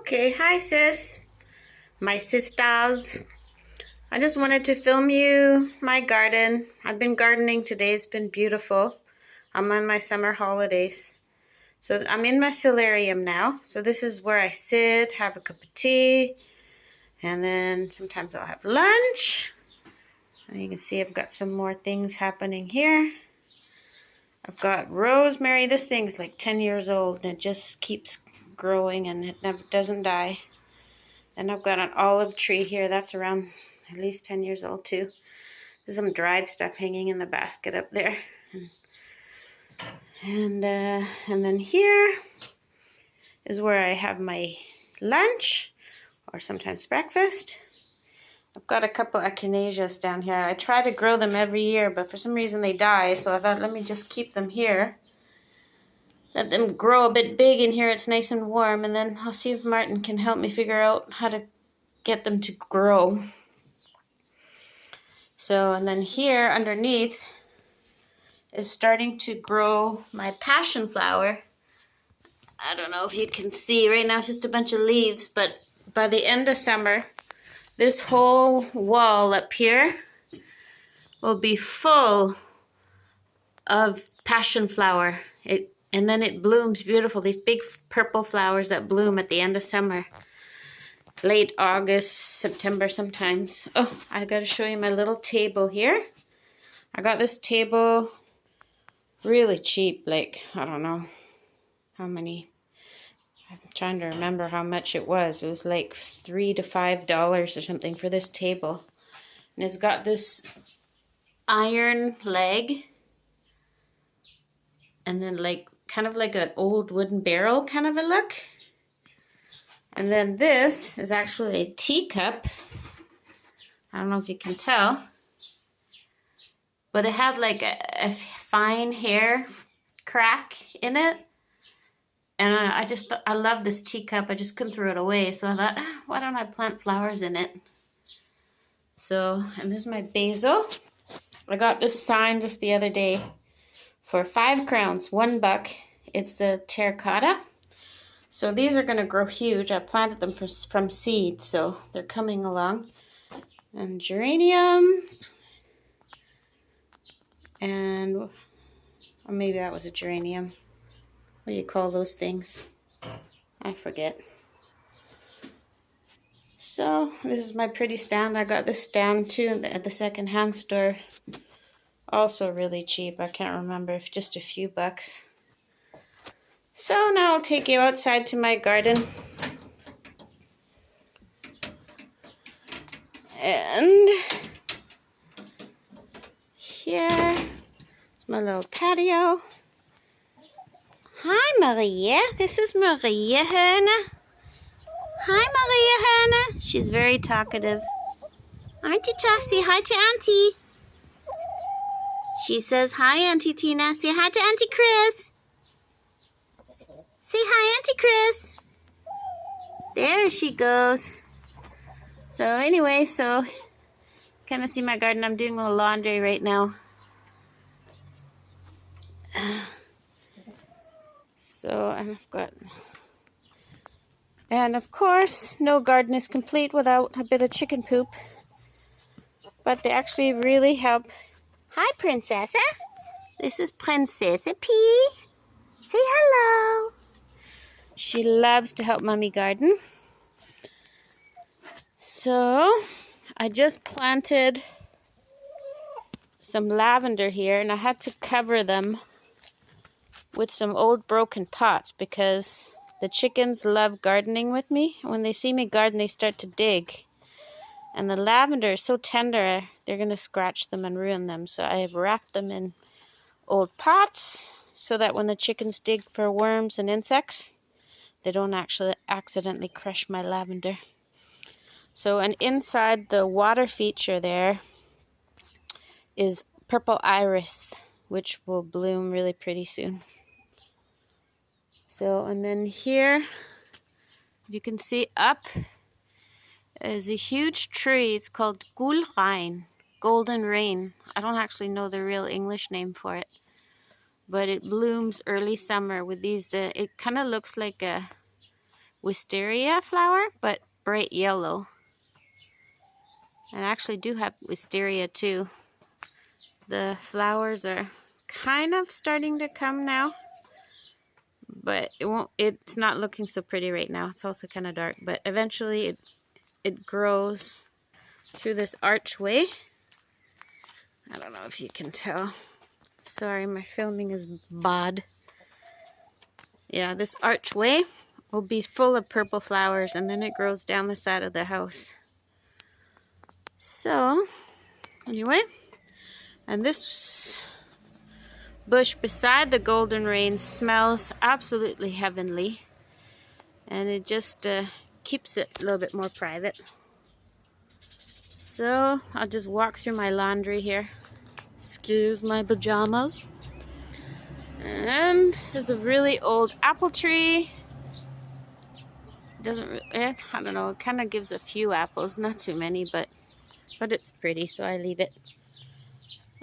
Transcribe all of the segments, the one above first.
Okay, hi sis, my sisters. I just wanted to film you my garden. I've been gardening today. It's been beautiful. I'm on my summer holidays. So I'm in my solarium now. So this is where I sit, have a cup of tea, and then sometimes I'll have lunch. And you can see I've got some more things happening here. I've got rosemary. This thing's like 10 years old and it just keeps growing and it never doesn't die. And I've got an olive tree here that's around at least 10 years old too. There's some dried stuff hanging in the basket up there. And then here is where I have my lunch or sometimes breakfast. I've got a couple echinaceas down here. I try to grow them every year, but for some reason they die. So I thought, let me just keep them here. Let them grow a bit big in here. It's nice and warm. And then I'll see if Martin can help me figure out how to get them to grow. So, and then here underneath is starting to grow my passion flower. I don't know if you can see. Right now it's just a bunch of leaves, but by the end of summer, this whole wall up here will be full of passion flower. And then it blooms beautiful. These big purple flowers that bloom at the end of summer. Late August, September sometimes. Oh, I got to show you my little table here. I got this table really cheap, like, I don't know how many. I'm trying to remember how much it was. It was like $3 to $5 or something for this table. And it's got this iron leg. And then like, kind of like an old wooden barrel kind of a look. And then this is actually a teacup. I don't know if you can tell. But it had like a fine hair crack in it. And I love this teacup. I just couldn't throw it away. So I thought, why don't I plant flowers in it? So, and this is my basil. I got this sign just the other day for 5 crowns, $1. It's a terracotta. So these are going to grow huge. I planted them from seed, so they're coming along. And geranium. And or maybe that was a geranium. What do you call those things? I forget. So this is my pretty stand. I got this stand too at the second-hand store. Also really cheap. I can't remember, if just a few bucks. So now I'll take you outside to my garden. And here is my little patio. Hi, Maria. This is Maria Hörner. Hi, Maria Hörner. She's very talkative. Aren't you, Say hi to Auntie. She says, hi, Auntie Tina. Say hi to Auntie Chris. Say hi, Auntie Chris. There she goes. So anyway, so kind of see my garden. I'm doing a little laundry right now. So, and of course, no garden is complete without a bit of chicken poop. But they actually really help. Hi, Princessa. This is Princessa P. Say hello. She loves to help Mommy garden. So, I just planted some lavender here, and I had to cover them with some old broken pots because the chickens love gardening with me. When they see me garden, they start to dig. And the lavender is so tender, they're going to scratch them and ruin them. So I have wrapped them in old pots so that when the chickens dig for worms and insects, they don't actually accidentally crush my lavender. So, and inside the water feature there is purple iris, which will bloom really pretty soon. So, and then here, you can see up is a huge tree. It's called Gulrein, golden rain. I don't actually know the real English name for it, but it blooms early summer with these, it kind of looks like a wisteria flower, but bright yellow. And I actually do have wisteria too. The flowers are kind of starting to come now, but it's not looking so pretty right now. It's also kind of dark, but eventually it grows through this archway. I don't know if you can tell. Sorry, my filming is bad. Yeah, this archway will be full of purple flowers, and then it grows down the side of the house. So, anyway, and this bush beside the golden rain smells absolutely heavenly, and it just keeps it a little bit more private. So, I'll just walk through my laundry here. Excuse my pajamas. And there's a really old apple tree. I don't know, it kind of gives a few apples, not too many, but it's pretty, so I leave it.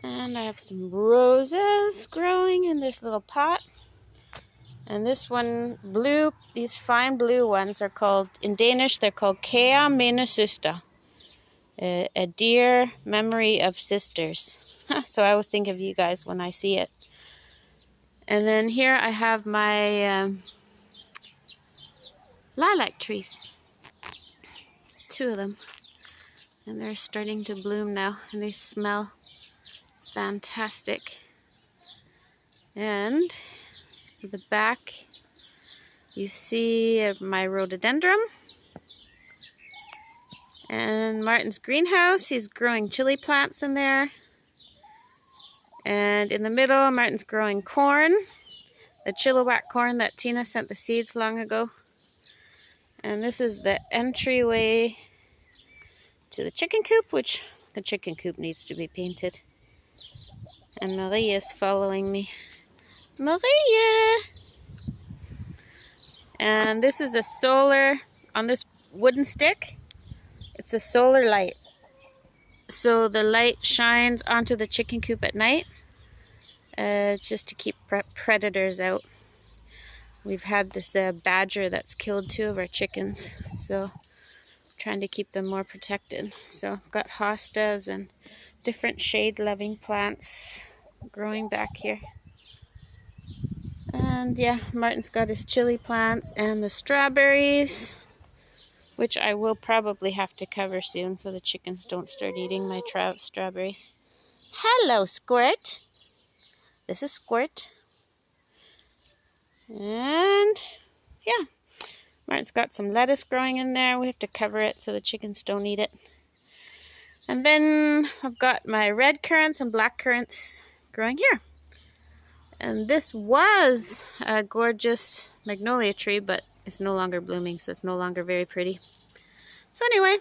And I have some roses growing in this little pot. And this one, blue, these fine blue ones are called, in Danish, they're called Kære Minnesøster. A dear memory of sisters. So I always think of you guys when I see it. And then here I have my lilac trees. 2 of them. And they're starting to bloom now. And they smell fantastic. And at the back you see my rhododendron. And Martin's greenhouse, he's growing chili plants in there. And in the middle, Martin's growing corn. The Chilliwack corn that Tina sent the seeds long ago. And this is the entryway to the chicken coop, which the chicken coop needs to be painted. And Maria is following me. Maria! And this is a solar, on this wooden stick, it's a solar light. So the light shines onto the chicken coop at night, just to keep predators out. We've had this badger that's killed 2 of our chickens, so trying to keep them more protected. So I've got hostas and different shade-loving plants growing back here. And yeah, Martin's got his chili plants and the strawberries, which I will probably have to cover soon so the chickens don't start eating my strawberries. Hello, Squirt. This is Squirt. And yeah, Martin's got some lettuce growing in there. We have to cover it so the chickens don't eat it. And then I've got my red currants and black currants growing here. And this was a gorgeous magnolia tree, but it's no longer blooming, so it's no longer very pretty. So anyway,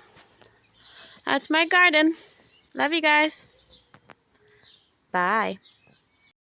that's my garden. Love you guys. Bye.